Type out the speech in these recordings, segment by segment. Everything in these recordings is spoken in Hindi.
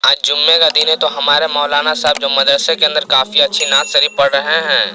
आज जुम्मे का दिन है तो हमारे मौलाना साहब जो मदरसे के अंदर काफ़ी अच्छी नात शरीफ पढ़ रहे हैं।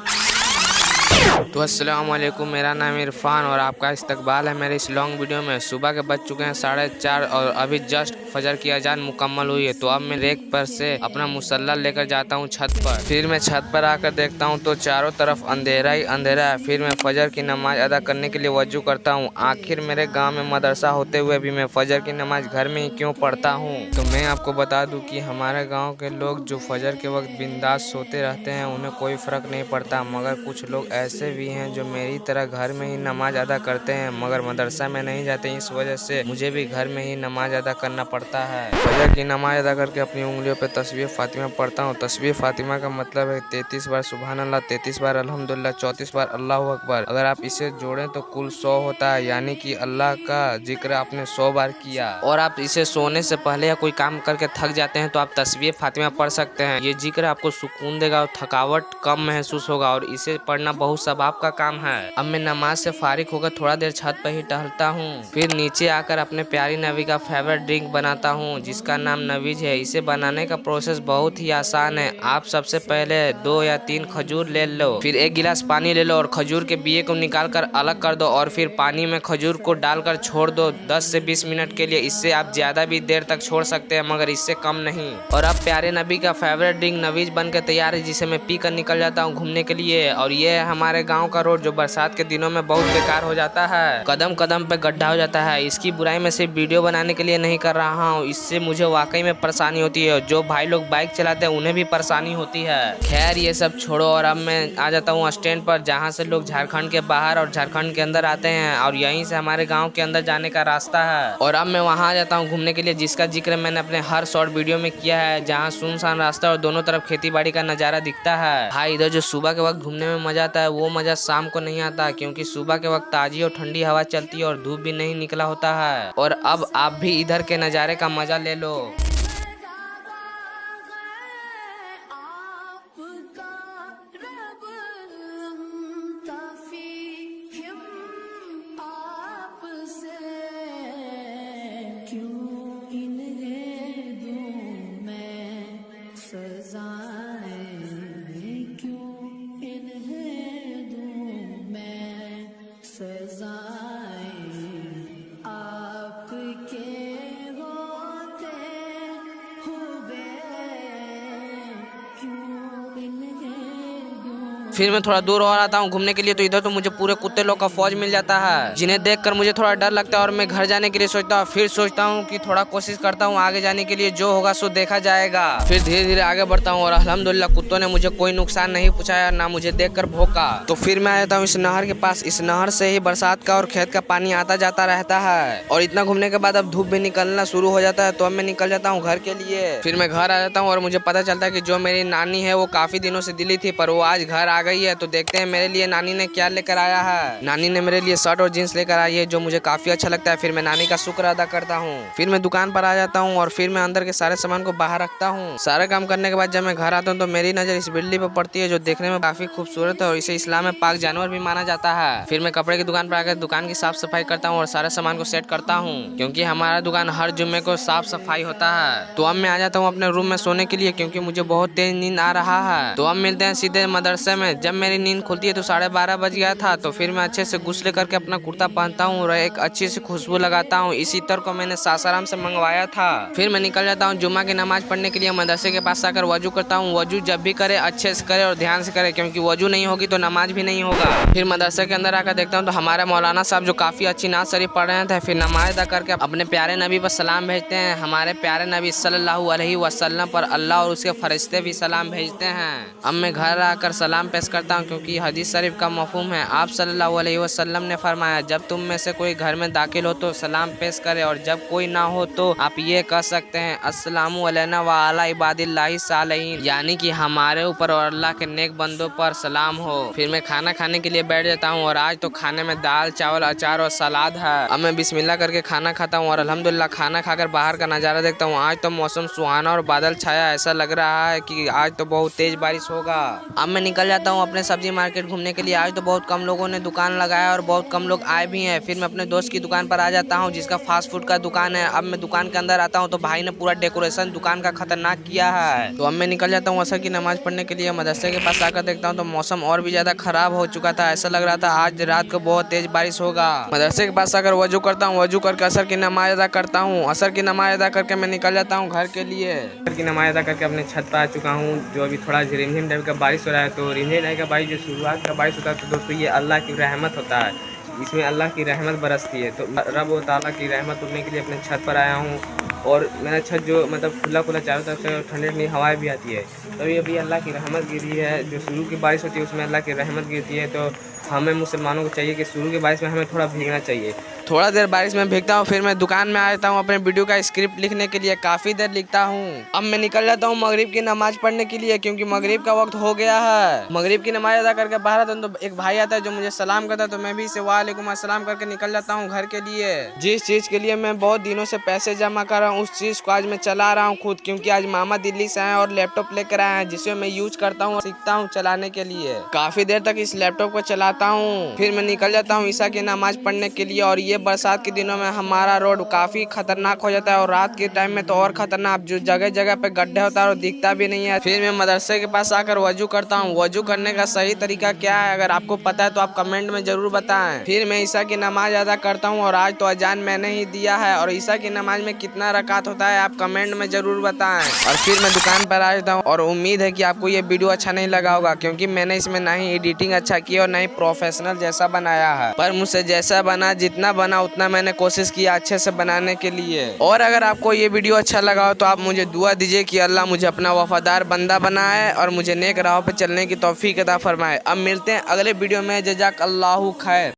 तो अस्सलाम वालेकुम, मेरा नाम इरफान और आपका इस्तकबाल है मेरे इस लॉन्ग वीडियो में। सुबह के बज चुके हैं 4:30 और अभी जस्ट फजर की अजान मुकम्मल हुई है। तो अब मैं रेक पर से अपना मुसल्ला लेकर जाता हूँ छत पर। फिर मैं छत पर आकर देखता हूँ तो चारों तरफ अंधेरा ही अंधेरा है। फिर मैं फजर की नमाज अदा करने के लिए वजू करता हूँ। आखिर मेरे गाँव में मदरसा होते हुए भी मैं फजर की नमाज घर में ही क्यों पढ़ता हूँ। तो मैं आपको बता दूँ कि हमारे गाँव के लोग जो फजर के वक्त बिंदास सोते रहते हैं उन्हें कोई फ़र्क नहीं पड़ता, मगर कुछ लोग ऐसे भी हैं जो मेरी तरह घर में ही नमाज अदा करते हैं मगर मदरसा में नहीं जाते। इस वजह से मुझे भी घर में ही नमाज अदा करना पड़ता है। फजर की नमाज अदा करके अपनी उंगलियों पे तस्बीह फातिमा पढ़ता हूँ। तस्बीह फातिमा का मतलब है 33 बार सुबहान अल्लाह, 33 बार अल्हम्दुलिल्लाह, 34 बार अल्लाहु अकबर। अगर आप इसे जोड़ें तो कुल 100 होता है, यानी कि अल्लाह का जिक्र आपने 100 बार किया। और आप इसे सोने से पहले या कोई काम करके थक जाते हैं तो आप तस्बीह फातिमा पढ़ सकते हैं। ये जिक्र आपको सुकून देगा और थकावट कम महसूस होगा और इसे पढ़ना बहुत सवाब का काम है। अब मैं नमाज से फारिग होकर थोड़ा देर छत पर ही टहलता हूँ। फिर नीचे आकर अपने प्यारी नबी का फेवरेट ड्रिंक बनाता हूँ जिसका नाम नबीज है। इसे बनाने का प्रोसेस बहुत ही आसान है। आप सबसे पहले 2 या 3 खजूर ले लो, फिर 1 गिलास पानी ले लो और खजूर के बिये को निकाल कर अलग कर दो और फिर पानी में खजूर को डालकर छोड़ दो 10 से 20 मिनट के लिए। इससे आप ज्यादा भी देर तक छोड़ सकते हैं मगर इससे कम नहीं। और अब प्यारे नबी का फेवरेट ड्रिंक नबीज बनकर तैयार है जिसे मैं पी कर निकल जाता हूँ घूमने के लिए। और ये है हमारे गाँव का रोड जो बरसात के दिनों में बहुत बेकार हो जाता है, कदम कदम पे गड्ढा हो जाता है। इसकी बुराई मैं सिर्फ वीडियो बनाने के लिए नहीं कर रहा हूँ, इससे मुझे वाकई में परेशानी होती है। जो भाई लोग बाइक चलाते हैं उन्हें भी परेशानी होती है। खैर ये सब छोड़ो और अब मैं आ जाता हूँ स्टैंड पर जहाँ से लोग झारखंड के बाहर और झारखंड के अंदर आते हैं और यहीं से हमारे गाँव के अंदर जाने का रास्ता है। और अब मैं वहाँ आ जाता हूँ घूमने के लिए जिसका जिक्र मैंने अपने हर शॉर्ट वीडियो में किया है, जहाँ सुनसान रास्ता और दोनों तरफ खेती बाड़ी का नजारा दिखता है। हाँ, इधर जो सुबह के वक्त घूमने में मजा आता है वो मजा शाम को नहीं आता, क्योंकि सुबह के वक्त ताजी और ठंडी हवा चलती है और धूप भी नहीं निकला होता है। और अब आप भी इधर के नज़ारे का मजा ले लो। फिर मैं थोड़ा दूर और आता हूँ घूमने के लिए तो इधर तो मुझे पूरे कुत्ते लोग का फौज मिल जाता है जिन्हें देखकर मुझे थोड़ा डर लगता है और मैं घर जाने के लिए सोचता हूँ। फिर सोचता हूँ कि थोड़ा कोशिश करता हूँ आगे जाने के लिए, जो होगा सो देखा जाएगा। फिर धीरे धीरे आगे बढ़ता हूँ और अल्हम्दुलिल्लाह कुत्तों ने मुझे कोई नुकसान नहीं पहुँचाया, ना मुझे देखकर भौंका। तो फिर मैं आ जाता हूँ इस नहर के पास। इस नहर से ही बरसात का और खेत का पानी आता जाता रहता है। और इतना घूमने के बाद अब धूप भी निकलना शुरू हो जाता है तो अब मैं निकल जाता हूँ घर के लिए। फिर मैं घर आ जाता हूँ और मुझे पता चलता है कि जो मेरी नानी है वो काफी दिनों से दिल्ली थी पर वो आज घर आ गई है। तो देखते हैं मेरे लिए नानी ने क्या लेकर आया है। नानी ने मेरे लिए शर्ट और जींस लेकर आई है जो मुझे काफी अच्छा लगता है। फिर मैं नानी का शुक्र अदा करता हूँ। फिर मैं दुकान पर आ जाता हूँ और फिर मैं अंदर के सारे सामान को बाहर रखता हूँ। सारे काम करने के बाद जब मैं घर आता हूँ तो मेरी नजर इस बिल्ली पर पड़ती है जो देखने में काफी खूबसूरत है और इसे इस्लाम में पाक जानवर भी माना जाता है। फिर मैं कपड़े की दुकान पर आकर दुकान की साफ सफाई करता हूँ और सारे सामान को सेट करता हूँ, क्योंकि हमारा दुकान हर जुम्मे को साफ सफाई होता है। तो अब मैं आ जाता हूँ अपने रूम में सोने के लिए क्योंकि मुझे बहुत तेज नींद आ रहा है। तो अब मिलते हैं सीधे मदरसे में। जब मेरी नींद खुलती है तो 12:30 बज गया था। तो फिर मैं अच्छे से गुस्ल करके अपना कुर्ता पहनता हूँ और एक अच्छी सी खुशबू लगाता हूँ। इस इत्र को मैंने सासाराम से मंगवाया था। फिर मैं निकल जाता हूँ जुम्मा की नमाज पढ़ने के लिए। मदरसे के पास आकर वजू करता हूँ। वजू जब भी करे अच्छे से करे और ध्यान से करे, क्योंकि वजू नहीं होगी तो नमाज भी नहीं होगा। फिर मदरसे के अंदर आकर देखता हूँ तो हमारे मौलाना साहब जो काफी अच्छी नात शरीफ पढ़ रहे थे। फिर नमाज अदा करके अपने प्यारे नबी पर सलाम भेजते हैं। हमारे प्यारे नबी सल्लल्लाहु अलैहि वसल्लम पर अल्लाह और उसके फरिश्ते भी सलाम भेजते हैं। अब मैं घर आकर सलाम पेश करता हूँ क्योंकि हदीस शरीफ का मफहूम है। आप सल्लल्लाहु अलैहि वसल्लम ने फरमाया, जब तुम में से कोई घर में दाखिल हो तो सलाम पेश करे और जब कोई ना हो तो आप ये कह सकते हैं अस्सलामु अलैना व अला इबादिल्लाहि सालिहीन, यानी कि हमारे ऊपर और अल्लाह के नेक बंदों पर सलाम हो। फिर मैं खाना खाने के लिए बैठ जाता हूँ और आज तो खाने में दाल चावल अचार और सलाद है। अब मैं बिस्मिल्लाह करके खाना खाता हूँ और अल्हम्दुलिल्लाह खाना खाकर बाहर का नज़ारा देखता हूँ। आज तो मौसम सुहाना और बादल छाया, ऐसा लग रहा है कि आज तो बहुत तेज बारिश होगा। अब मैं निकल जाता हूँ अपने सब्जी मार्केट घूमने के लिए। आज तो बहुत कम लोगों ने दुकान लगाया और बहुत कम लोग आए भी हैं। फिर मैं अपने दोस्त की दुकान पर आ जाता हूँ जिसका फास्ट फूड का दुकान है। अब मैं दुकान के अंदर आता हूँ तो भाई ने पूरा डेकोरेशन दुकान का खतरनाक किया है। तो अब मैं निकल जाता हूँ असर की नमाज पढ़ने के लिए। मदरसे के पास आकर देखता हूँ तो मौसम और भी ज्यादा खराब हो चुका था। ऐसा लग रहा था आज रात को बहुत तेज बारिश होगा। मदरसे के पास आकर वजू करता हूँ, वजू करके असर की नमाज अदा करता हूँ। असर की नमाज अदा करके मैं निकल जाता हूँ घर के लिए। असर की नमाज अदा करके अपने छत पर आ चुका हूँ। जो अभी थोड़ा रिमझिम टाइप का बारिश हो रहा है। तो रिमझिम टाइप का बारिश जो शुरुआत का बारिश होता है तो दोस्तों ये अल्लाह की रहमत होता है। इसमें अल्लाह की रहमत बरसती है। तो रब व ताला की रहमत उड़ने के लिए अपने छत पर आया हूँ। और मेरा छत जो मतलब खुला खुला चारों तरफ से ठंडी ठंडी हवाएं भी आती है। तभी अभी अल्लाह की रहमत गिरी है। जो शुरू की बारिश होती है उसमें अल्लाह की रहमत गिरती है। तो हमें मुसलमानों को चाहिए कि शुरू की बारिश में हमें थोड़ा भीगना चाहिए। थोड़ा देर बारिश में भीगता हूँ, फिर मैं दुकान में आ जाता हूँ अपने वीडियो का स्क्रिप्ट लिखने के लिए। काफ़ी देर लिखता हूँ। अब मैं निकल जाता हूँ मगरिब की नमाज पढ़ने के लिए क्योंकि मगरिब का वक्त हो गया है। मगरिब की नमाज अदा करके बाहर आता हूँ तो एक भाई आता है जो मुझे सलाम करता है। तो मैं भी इसे वालेकुम अस्सलाम करके निकल जाता हूँ घर के लिए। जिस चीज़ के लिए मैं बहुत दिनों से पैसे जमा कर रहा हूँ उस चीज़ को आज मैं चला रहा हूँ खुद, क्योंकि आज मामा दिल्ली से आए और लैपटॉप लेकर आए हैं जिसे मैं यूज करता हूँ, सीखता हूँ चलाने के लिए। काफ़ी देर तक इस लैपटॉप को चलाता हूँ। फिर मैं निकल जाता हूँ ईशा की नमाज पढ़ने के लिए। और ये बरसात के दिनों में हमारा रोड काफी खतरनाक हो जाता है और रात के टाइम में तो और खतरनाक, जो जगह जगह पे गड्ढे होता है और दिखता भी नहीं है। फिर मैं मदरसे के पास आकर वजू करता हूँ। वजू करने का सही तरीका क्या है अगर आपको पता है तो आप कमेंट में जरूर बताएं। फिर मैं ईशा की नमाज अदा करता हूँ और आज तो अजान मैंने ही दिया है। और ईशा की नमाज में कितना रकात होता है आप कमेंट में जरूर बताएं। और फिर मैं दुकान पर आ जाता हूँ और उम्मीद है कि आपको ये वीडियो अच्छा नहीं लगा होगा क्योंकि मैंने इसमें ना ही एडिटिंग अच्छा की और ना ही प्रोफेशनल जैसा बनाया है। पर मुझसे जैसा बना, जितना बना उतना मैंने कोशिश किया अच्छे से बनाने के लिए। और अगर आपको ये वीडियो अच्छा लगा हो तो आप मुझे दुआ दीजिए कि अल्लाह मुझे अपना वफादार बंदा बनाए और मुझे नेक राह पे चलने की तौफीक अता फरमाए। अब मिलते हैं अगले वीडियो में। जज़ाकल्लाहु खैर।